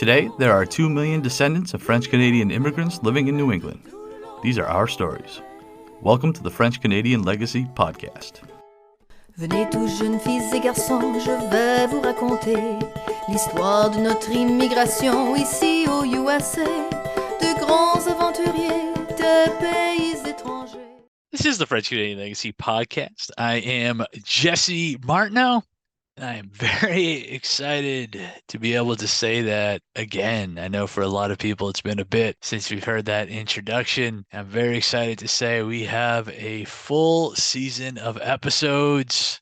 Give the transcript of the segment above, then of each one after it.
Today, there are 2 million descendants of French-Canadian immigrants living in New England. These are our stories. Welcome to the French-Canadian Legacy Podcast. Venez tous jeunes filles et garçons, je vais vous raconter l'histoire de notre immigration ici au USA, de grands aventuriers de pays étrangers. This is the French-Canadian Legacy Podcast. I am Jesse Martineau. I am very excited to be able to say that again. I know for a lot of people it's been a bit since we've heard that introduction. I'm very excited to say we have a full season of episodes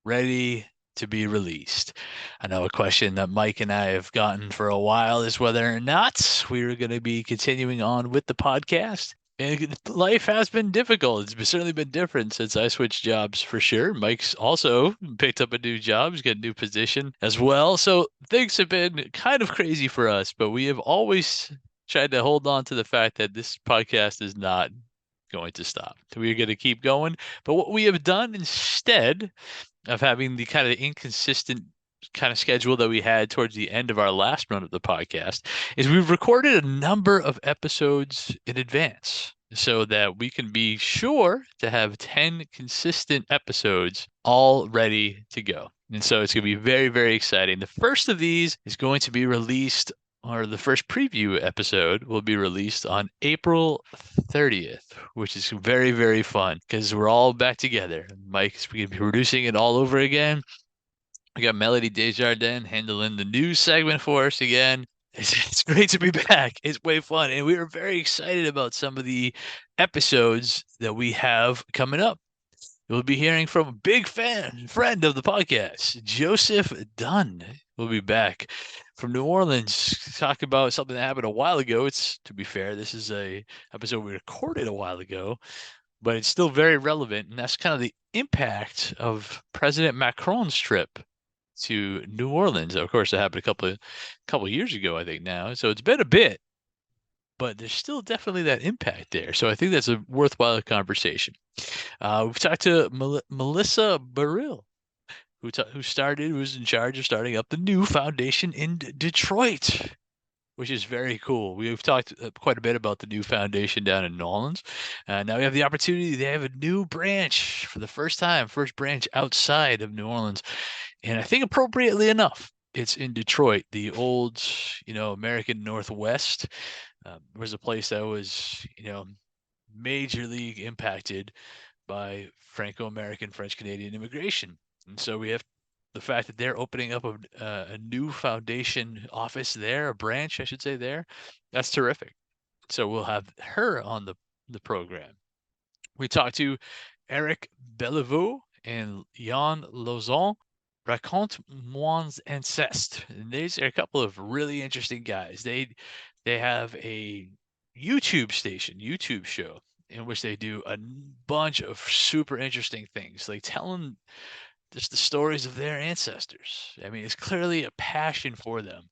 ready to be released. I know a question that Mike and I have gotten for a while is whether or not we are going to be continuing on with the podcast. And life has been difficult. It's certainly been different since I switched jobs for sure. Mike's also picked up a new job. He's got a new position as well. So things have been kind of crazy for us, but we have always tried to hold on to the fact that this podcast is not going to stop. We're going to keep going. But what we have done instead of having the kind of inconsistent kind of schedule that we had towards the end of our last run of the podcast is we've recorded a number of episodes in advance so that we can be sure to have 10 consistent episodes all ready to go. And so it's going to be very, very exciting. The first of these is going to be released, or the first preview episode will be released on April 30th, which is very, very fun because we're all back together. Mike's going to be producing it all over again. We got Melody Desjardins handling the news segment for us again. It's great to be back. It's way fun. And we are very excited about some of the episodes that we have coming up. You'll be hearing from a big friend of the podcast, Joseph Dunn. Will be back from New Orleans, talk about something that happened a while ago. It's, to be fair, this is a episode we recorded a while ago, but it's still very relevant. And that's kind of the impact of President Macron's trip to New Orleans. Of course, it happened a couple of years ago, I think now. So it's been a bit, but there's still definitely that impact there. So I think that's a worthwhile conversation. We've talked to Melissa Burrill, who's in charge of starting up the new foundation in Detroit, which is very cool. We've talked quite a bit about the new foundation down in New Orleans. Now we have the opportunity. They have a new branch for the first branch outside of New Orleans. And I think appropriately enough, it's in Detroit, the old, American Northwest. Was a place that was, majorly impacted by Franco-American French-Canadian immigration. And so we have the fact that they're opening up a new foundation office there, a branch, I should say there. That's terrific. So we'll have her on the program. We talked to Eric Bellevaux and Jan Lauzon. Raconte Moin's Ancestre. And these are a couple of really interesting guys. They have a YouTube show in which they do a bunch of super interesting things, like telling just the stories of their ancestors. I mean, it's clearly a passion for them.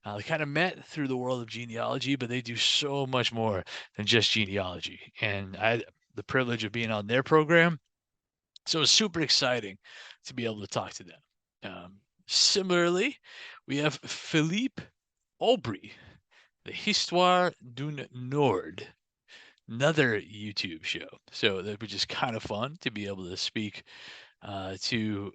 They kind of met through the world of genealogy, but they do so much more than just genealogy. And I had the privilege of being on their program. So it's super exciting to be able to talk to them. Similarly, we have Philippe Aubry, the Histoire d'un Nord, another YouTube show. So that was just kind of fun to be able to speak to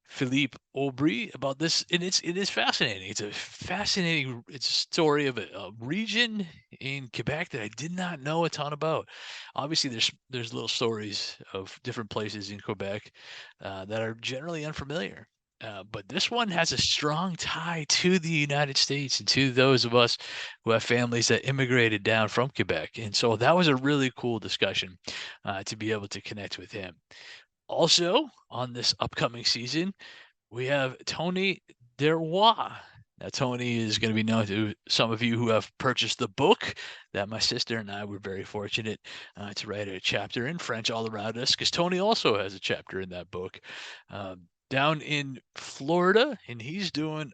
Philippe Aubry about this, and it is fascinating. It's a story of a region in Quebec that I did not know a ton about. Obviously, there's little stories of different places in Quebec that are generally unfamiliar. But this one has a strong tie to the United States and to those of us who have families that immigrated down from Quebec. And so that was a really cool discussion to be able to connect with him. Also, on this upcoming season, we have Tony Derrois. Now, Tony is going to be known to some of you who have purchased the book that my sister and I were very fortunate to write a chapter in, French All Around Us, because Tony also has a chapter in that book. Down in Florida, and he's doing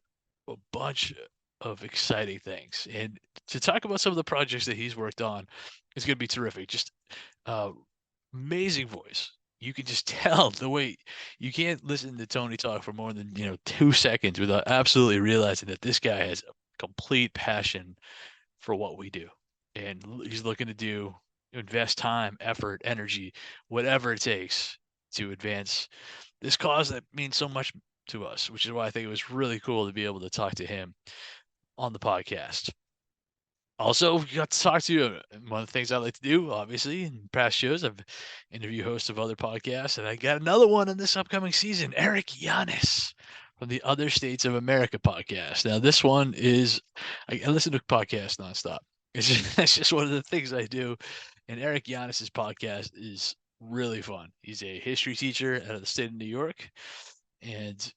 a bunch of exciting things. And to talk about some of the projects that he's worked on is going to be terrific. Just amazing voice. You can just tell the way you can't listen to Tony talk for more than 2 seconds without absolutely realizing that this guy has a complete passion for what we do. And he's looking to invest time, effort, energy, whatever it takes to advance this cause that means so much to us, which is why I think it was really cool to be able to talk to him on the podcast. Also, we got to talk to you. One of the things I like to do, obviously, in past shows, I've interviewed hosts of other podcasts, and I got another one in this upcoming season, Eric Yanis from the Other States of America podcast. Now, this one is, I listen to podcasts nonstop. That's just one of the things I do. And Eric Yanis's podcast is really fun. He's a history teacher out of the state of New York, and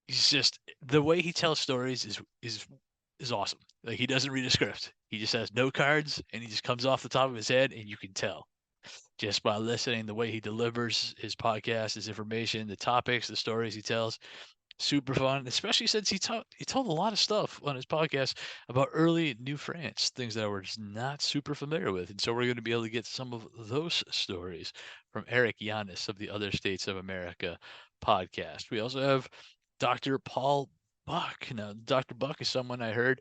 he's just the way he tells stories is awesome. Like, he doesn't read a script. He just has no cards, and he just comes off the top of his head, and you can tell just by listening the way he delivers his podcast, his information, the topics, the stories he tells. Super fun, especially since he told a lot of stuff on his podcast about early New France, things that I was not super familiar with. And so we're going to be able to get some of those stories from Eric Yanis of the Other States of America podcast. We also have Dr. Paul Buck. Now, Dr. Buck is someone I heard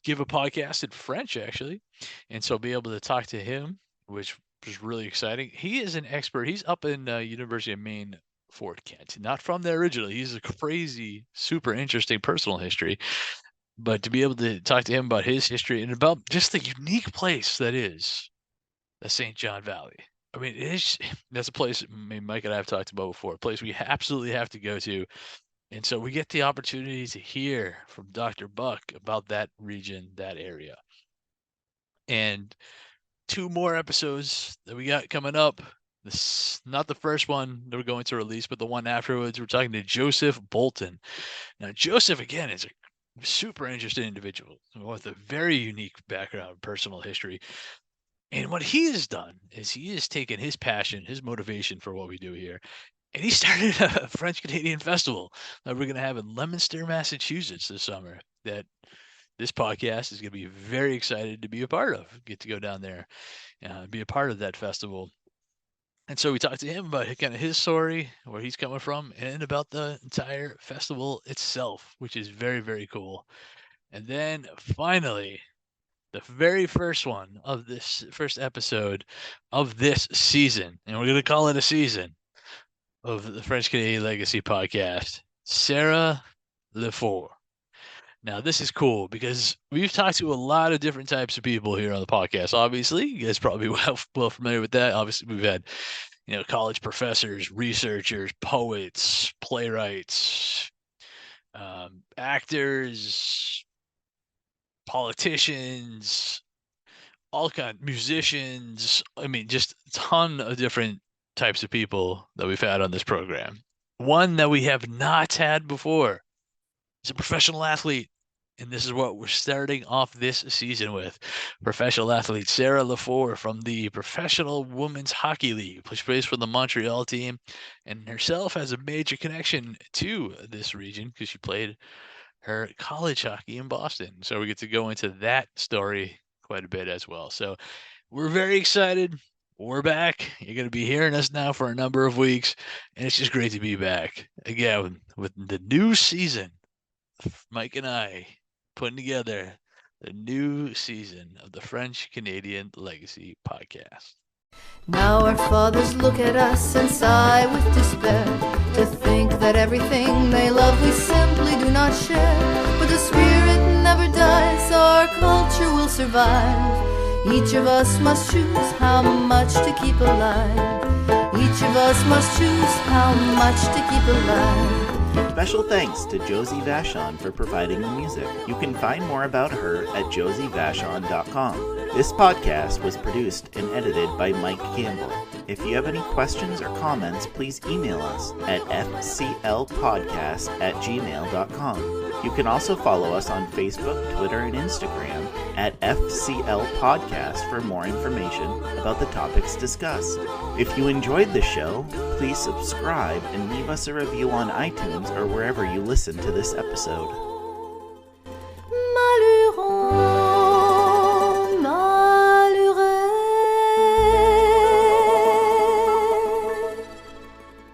give a podcast in French, actually. And so be able to talk to him, which was really exciting. He is an expert. He's up in University of Maine, Fort Kent. Not from there originally. He's a crazy, super interesting personal history. But to be able to talk to him about his history and about just the unique place that is the St. John Valley. I mean, that's a place Mike and I have talked about before, a place we absolutely have to go to. And so we get the opportunity to hear from Dr. Buck about that region, that area. And 2 more episodes that we got coming up. This not the first one that we're going to release, but the one afterwards. We're talking to Joseph Bolton. Now, Joseph, again, is a super interesting individual with a very unique background, personal history. And what he has done is he has taken his passion, his motivation for what we do here, and he started a French-Canadian festival that we're going to have in Leominster, Massachusetts this summer that this podcast is going to be very excited to be a part of. Get to go down there and be a part of that festival. And so we talked to him about kind of his story, where he's coming from, and about the entire festival itself, which is very, very cool. And then finally, the very first one of this first episode of this season, and we're going to call it a season, of the French Canadian Legacy podcast, Sarah Lefort. Now, this is cool because we've talked to a lot of different types of people here on the podcast. Obviously, you guys probably well familiar with that. Obviously, we've had, college professors, researchers, poets, playwrights, actors, politicians, musicians. I mean, just a ton of different types of people that we've had on this program. One that we have not had before is a professional athlete. And this is what we're starting off this season with. Professional athlete Sarah Lefort from the Professional Women's Hockey League. She plays for the Montreal team and herself has a major connection to this region because she played her college hockey in Boston. So we get to go into that story quite a bit as well. So we're very excited. We're back. You're going to be hearing us now for a number of weeks. And it's just great to be back again with the new season. Mike and I putting together the new season of the French Canadian Legacy podcast. Now our fathers look at us and sigh with despair, to think that everything they love we simply do not share. But the spirit never dies, our culture will survive. Each of us must choose how much to keep alive. Each of us must choose how much to keep alive. Special thanks to Josie Vachon for providing the music. You can find more about her at josievachon.com. This podcast was produced and edited by Mike Campbell. If you have any questions or comments, please email us at fclpodcast@gmail.com. You can also follow us on Facebook, Twitter, and Instagram at FCL Podcast for more information about the topics discussed. If you enjoyed the show, please subscribe and leave us a review on iTunes or wherever you listen to this episode.